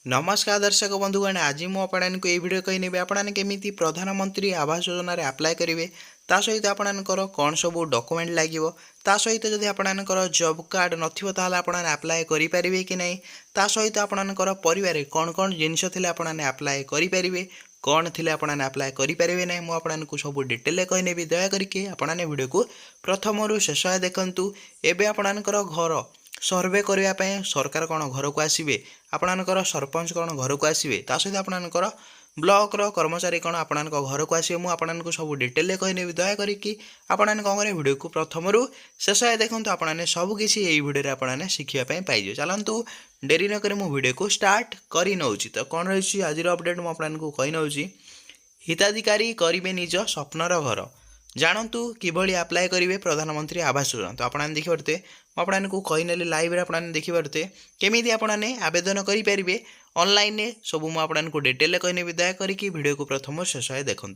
नमस्कार दर्शक बंधुगण आज मुझे ये वीडियो कही नेबे आपने केमी प्रधानमंत्री आवास योजना आप्लाय करेंगे ता सहित आपणकर कौन सब डॉक्यूमेंट लगे ता सहित जदि आपणकर जॉब कार्ड नथिबो ताहाले आपणे अप्लाई करि परिबे कि नहीं ता सहित आपणकर परिवार कौन कौन जिनस थिले आपणे अप्लाई करि परिबे कौन थिले आपणे अप्लाई करि परिबे नहीं मु आपणको सब डिटेल कहि नेबी दया करके आपणे वीडियो को प्रथमरु शेष देखंतु एबे आपणकर घर सर्वे करने सरकार कौन घर को आसवे आपणकर सरपंच कौन घर को आसवे ता सहित आपणकर ब्लॉक रो कर्मचारी कौन आपण घर को आसवे मुझे सब डिटेल कहने दया करके आपने कौन करें वीडियो को प्रथम शेष देखो आपने सबकि भिडियो आपने शिखापी पाइजे चलतु डेरी नक वीडियो को स्टार्ट कर नौची तो कौन रही आज अपडेट मुझे कही नौची हिताधिकारी करेंगे निज स्वप्नर घर जानतु किभली अप्लाई करेंगे प्रधानमंत्री आवास योजना तो आपने देखिए आपको कही ना लाइव आपने देखिए केमी आपने आवेदन करेंगे ऑनलाइन सब मुझे डिटेल कहने दया करके वीडियो को प्रथम शेष देखूँ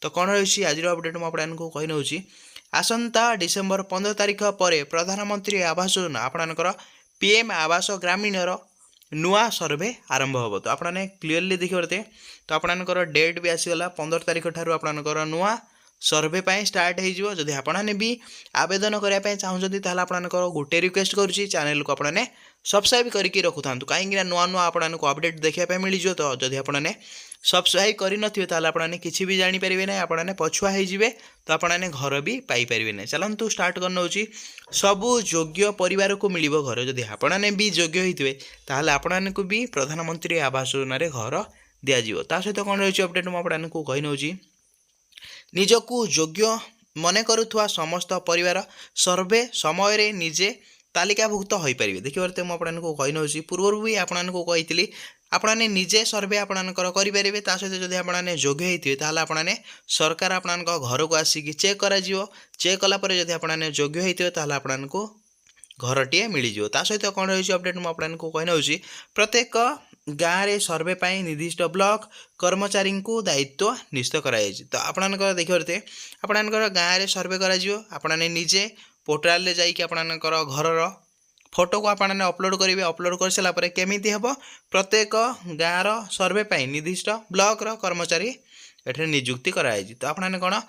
तो कौन रही आज अपडेट मुझे कही नौची आसंता डिसेम्बर 15 तारिख पर प्रधानमंत्री आवास योजना आपणकर पीएम आवास ग्रामीणर नुआ सर्वे आरंभ हम तो आपने क्लीयरली देखिए तो आपणकर डेट भी आसीगला 15 तारिख ठारू आपणकर नुआ सर्वे पाई स्टार्ट हो जदि आपने भी आवेदन करने चाहते आपणकर गोटे रिक्वेस्ट करुच्ची चैनल को आपने सब्सक्राइब करके रखु था कहीं नुआ नुआ आपको अपडेट देखापी मिल जाए तो जदि आपने सब्सक्राइब करें आपने किसी भी जानीपारे ना आपने पछुआ होजे तो आपने घर भी पाइपर ना चलतु स्टार्ट करना सबू योग्य परिवार को मिल घर जदि आपने भी योग्य होते आपन को भी प्रधानमंत्री आवास योजना घर दिज्व ता सहित कौन रही अपडेट मुझे कही नौची निजकू योग्य मन करुवा समस्त परिवार सर्वे समय निजे तालिकाभुक्त हो पारे देखिए मुझे कही नौची पूर्व भी आपको कही आपने निजे सर्वे आपणकर करेंगे सहित जब आपने योग्य होते आपने सरकार आपण घर को आसिक चेक कर चेक कलापर जब आपने योग्य होते आपको घरटीए मिल जाए सहित कौन रही अपडेट मुझे कही नौची प्रत्येक गाँव में सर्वे पाई निर्दिष्ट ब्लॉक कर्मचारी को दायित्व निश्चित कराई तो आपणकर देखिए आपणकर गाँव में सर्वे करने निजे पोर्टाल रे जाइए आपणकर घर फोटो को आपने अपलोड करेंगे अपलोड कर सारापर केमी हम प्रत्येक गाँव सर्वे पाई निर्दिष्ट ब्लॉक कर्मचारी ये नियुक्ति कराई तो आपने कौन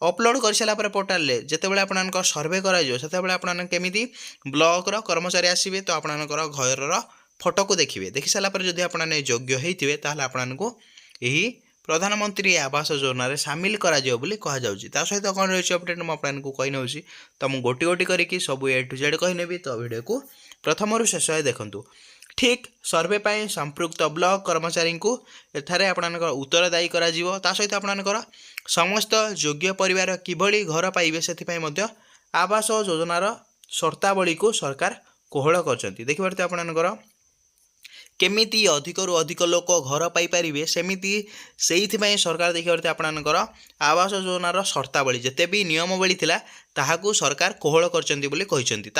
अपलोड कर सारापर पोर्टाल जितेबाला आपन सर्वे करमी ब्लॉक कर्मचारी आसवे तो आपणकर घर फोटो को देखिए देखि सारापर जब आपने योग्य होते आपको यही प्रधानमंत्री आवास योजना सामिल करा कहुच्छी सहित कौन रही अपडेट मुझे कही नौची तो मुझे गोटी गोटी करके सब ए टू जेड कहनेबी तो वीडियो को प्रथम शेष देखूँ ठीक सर्वे पाई संपृक्त ब्लॉक कर्मचारी को एठारे आपणकर उत्तरदायी करा सहित आपणकर समस्त योग्य परिवार किभली घर पाइबे से आवास योजनार शर्तावली को सरकार कोहल कर देखिए आपणकर केमिति अधिक रु अधिक लोक घर पाइपर सेमिति से सरकार देखिए आपणकर आवास योजनार शर्तावली जिते भी नियमावली थिला ताहाकू सरकार कोहल कर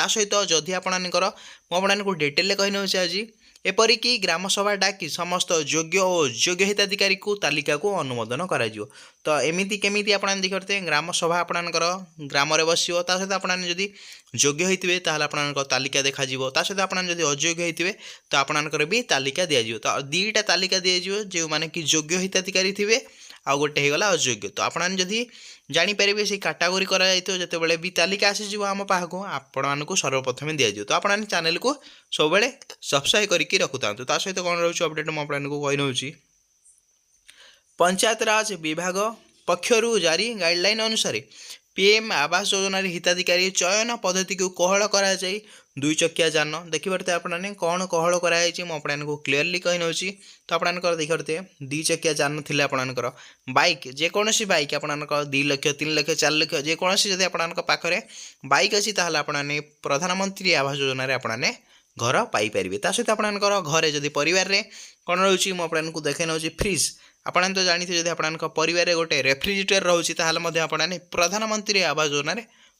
सहित जदि आपणकर मुझे डिटेल कही नौच आज एपरिकी ग्राम सभा डाकी समस्त योग्य और योग्य हिताधिकारी को तालिका को अनुमोदन करा तो एमती केमी आप देखते ग्राम सभा आपणकर ग्राम बसो सहित आपने जदि योग्य होते आपणकर तालिका देखा सहित आपने जदि अयोग्य होते तो आपणकर भी तालिका दिज्व तो दुईटा तालिका दिज्व जो मैंने कि योग्य हिताधिकारी थे आ गोटे होगा अयोग्य तो आपने जदि जानीपारे से काटागोरी करते भी तालिका आसीज आम पाक आपण सर्वप्रथम दिज्व तो आपने चैनल को सब सब्सक्राइब करके रखु था सहित कौन रही अपडेट मुझे कही नौची पंचायत राज विभाग पक्षरु जारी गाइडलाइन अनुसार पीएम आवास योजना हिताधिकारी चयन पद्धति को कोहल करा जाई दुई चकिया जान देखिए आपने कौन कोहल कराई मुझे क्लीयरली कही नौची तो आपंकर देखिए दुई चकिया जान थे आपंकर बाइक जेकोसी बाइक आपंकर 2 लाख 3 लाख 4 लाख जेकोसी जब आप पाखे बाइक अच्छी आपने प्रधानमंत्री आवास योजना आपने घर पाइपर सहित आपंकर घरे जदि परिवार में कौन रही मुझे देखे नौची फ्रिज आपने तो जानते जब आप परिवार गोटे रेफ्रिजरेटर रोचे आपने प्रधानमंत्री आवास योजना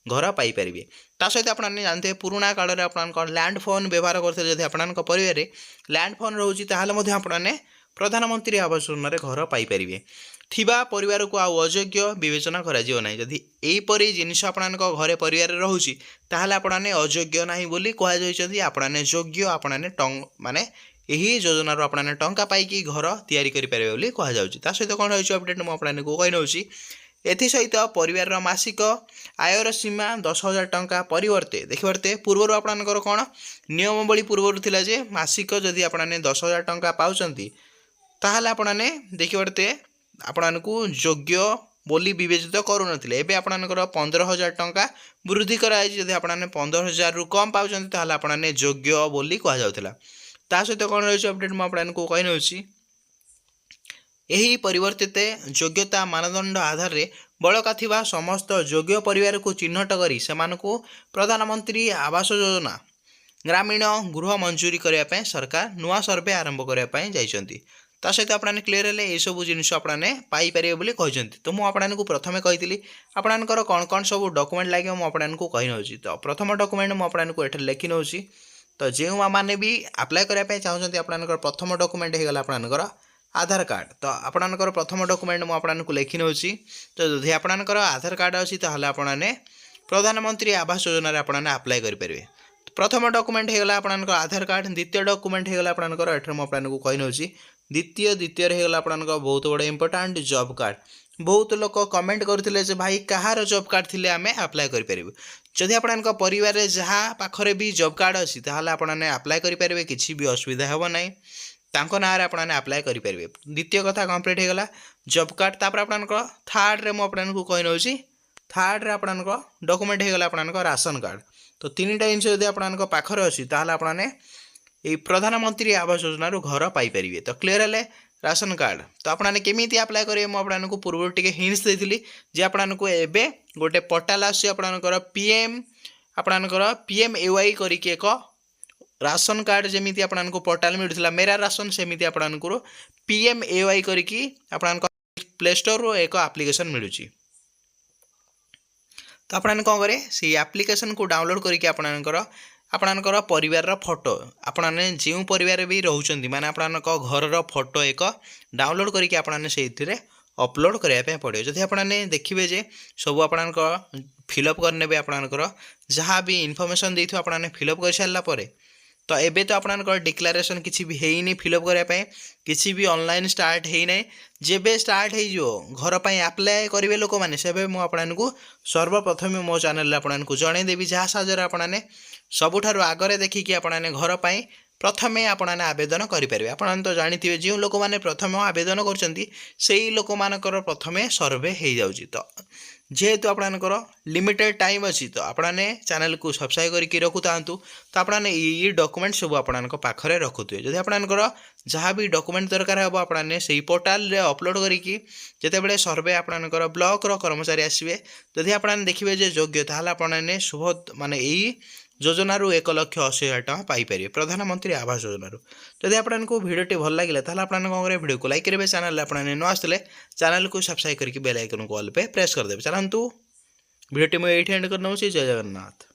घर पाइपर सहित आपने जानते पुराणा काल में आप लैंड फोन व्यवहार करते जब आप परिवार लैंड फोन रोचे आपने प्रधानमंत्री आवास योजना घर पाइपर थिबा परिवार को आउ अयोग्य विवेचना करा जदि यहीपरी जिनस आपण घरे परिवार रोचे आपने अयोग्य ना बोली कहते आपने योग्य आपने माने ଏହି ଯୋଜନାରୁ ଆପଣମାନେ ଟଙ୍କା ପାଇକି ଘର ତିଆରି କରିପାରିବେ ବୋଲି କୁହାଯାଉଛି। ତା ସହିତ କ'ଣ ହେଉଛି ଅପଡ଼େଟ୍ ମୁଁ ଆପଣମାନଙ୍କୁ କହିନେଉଛି। ଏଥିସହିତ ପରିବାରର ମାସିକ ଆୟର ସୀମା 10,000 ଟଙ୍କା ପରିବର୍ତ୍ତେ ଦେଖିପାରୁଥିବେ ପୂର୍ବରୁ ଆପଣଙ୍କର କ'ଣ ନିୟମାବଳୀ ପୂର୍ବରୁ ଥିଲା ଯେ ମାସିକ ଯଦି ଆପଣମାନେ 10,000 ଟଙ୍କା ପାଉଛନ୍ତି ତାହେଲେ ଆପଣମାନେ ଦେଖିପାରୁଥିବେ ଆପଣମାନଙ୍କୁ ଯୋଗ୍ୟ ବୋଲି ବିବେଚିତ କରୁନଥିଲେ। ଏବେ ଆପଣଙ୍କର 15,000 ଟଙ୍କା ବୃଦ୍ଧି କରାଯାଇଛି। ଯଦି ଆପଣମାନେ 15,000ରୁ କମ୍ ପାଉଛନ୍ତି ତାହେଲେ ଆପଣମାନେ ଯୋଗ୍ୟ ବୋଲି କୁହାଯାଉଥିଲା। ତା ସହିତ କ'ଣ ରହିଛି ଅପଡ଼େଟ୍ ମୁଁ ଆପଣଙ୍କୁ କହିନେଉଛି। ଏହି ପରିବର୍ତ୍ତିତ ଯୋଗ୍ୟତା ମାନଦଣ୍ଡ ଆଧାରରେ ବଳକା ଥିବା ସମସ୍ତ ଯୋଗ୍ୟ ପରିବାରକୁ ଚିହ୍ନଟ କରି ସେମାନଙ୍କୁ ପ୍ରଧାନମନ୍ତ୍ରୀ ଆବାସ ଯୋଜନା ଗ୍ରାମୀଣ ଗୃହ ମଞ୍ଜୁରୀ କରିବା ପାଇଁ ସରକାର ନୂଆ ସର୍ଭେ ଆରମ୍ଭ କରିବା ପାଇଁ ଯାଇଛନ୍ତି। ତା ସହିତ ଆପଣମାନେ କ୍ଲିୟର ହେଲେ ଏସବୁ ଜିନିଷ ଆପଣମାନେ ପାଇପାରିବେ ବୋଲି କହିଛନ୍ତି। ତ ମୁଁ ଆପଣଙ୍କୁ ପ୍ରଥମେ କହିଥିଲି ଆପଣଙ୍କର କ'ଣ କ'ଣ ସବୁ ଡକୁମେଣ୍ଟ ଲାଗିବ ମୁଁ ଆପଣଙ୍କୁ କହିନେଉଛି। ତ ପ୍ରଥମ ଡକୁମେଣ୍ଟ ମୁଁ ଆପଣଙ୍କୁ ଏଠାରେ ଲେଖିନେଉଛି। ତ ଯେଉଁମାନେ ବି ଆପ୍ଲାଏ କରିବା ପାଇଁ ଚାହୁଁଛନ୍ତି ଆପଣଙ୍କର ପ୍ରଥମ ଡକୁମେଣ୍ଟ ହେଇଗଲା ଆପଣଙ୍କର आधार कार्ड। तो आपणकर प्रथम डॉक्यूमेंट मु आपको लिखि नौछि। तो यदि आपणकर आधार कार्ड अच्छी ताहले आपने प्रधानमंत्री आवास योजना रे आपने अप्लाई करेंगे। प्रथम डॉक्यूमेंट होगा आपणकर आधार कार्ड। द्वितीय डॉक्यूमेंट होगा आपणकर एठर मु आपको कहि नौछि। द्वितीय होगा आपणकर बहुत बड़ा इंपोर्टेंट जॉब कार्ड। बहुत लोग कमेंट करते जे भाई कहार जॉब कार्ड थिले आमे अप्लाई करेंगे। जदि आपणकर परिवार जहाँ पाखरे भी जॉब कार्ड अच्छी ताहले आपने अप्लाई करेंगे। किसी भी असुविधा हेबो नहीं। तांको नारे आपने अप्लाई करेंगे। द्वितीय कथा कंप्लीट होगा जॉब कार्ड। तापर आपणकर थर्ड रे मु आपको कहि नौछि। थर्ड रे आपणकर डॉक्यूमेंट होगा आपणकर राशन कार्ड। तो तीन टा जिनस यदि आपणकर पाखरे अच्छी ताहले आपने ये प्रधानमंत्री आवास योजना घर पाइपर। तो क्लीयर है राशन कार्ड। तो आपने केमी अप्लाई करेंगे मुझे आपको पूर्व टे हिंट्स देती जे आपको एवं गोटे पोर्टाल आसकर PMAY करके एक राशन कार्ड जमी आपको पोर्टाल मिलूला मेरा राशन सेमती आपको PMAY करके प्ले स्टोर रो एक एप्लिकेशन मिलूँ। तो आपने कौन करें से एप्लिकेशन को डाउनलोड करके आपणकर परिवार फोटो आपने जो परिवार भी रोच माने आपण घर फोटो एक डाउनलोड करके आपने से अपलोड करने पड़े। जदि आपने देखिए जे सब आप फिलअप करने आपणकर जहाँ भी इनफॉरमेशन देथु आपने फिलअप कर सारापर तो एबे तो आपणकर डिक्लेरेशन किसी भी है फिलअप करने किसी भी ऑनलाइन स्टार्ट है ना। जेबे स्टार्ट हो घर पर अप्लाई करेंगे लोक मैंने से मुझे सर्वप्रथम मो चैनल आपको जनईदेवी जहाँ साहाय्य आपने सबुठारु आगरे देखिकी आपने घर पर प्रथमे आपने आवेदन करेंगे। आपने तो जानते जो लोक मैंने प्रथम आवेदन कर लोक मानकर प्रथमे सर्वे हो जाऊँगी। तो जेहेतु आपणकर लिमिटेड टाइम अच्छी तो आपने चैनल को सब्सक्राइब करके रखु था। तो आपने ये डॉक्यूमेंट सब आपण पाखे रखुए। जब आपणकर जहाँ भी डॉक्यूमेंट दरकार हे आपने से पोर्टाल रे अपलोड करके जितेबाला सर्वे आपणकर ब्लॉक रो कर्मचारी आसवे जदि आपने देखिए जे योग्य ताहले आपने शुभ माने यही योजनार 1,80,000 टଙ୍କା पाइपर प्रधानमंत्री आवास योजनार। जदि आपको भिडियोटी भल लगे ताहले आपने कौन करेंगे भिडियो को लाइक करेंगे। चैनल आपने न आसले चैनल को सब्सक्राइब करके बेल आइकन को ऑल पे प्रेस करदे। चलतु भिडियोटी मुझे एंड कर नौछि। जय जगन्नाथ।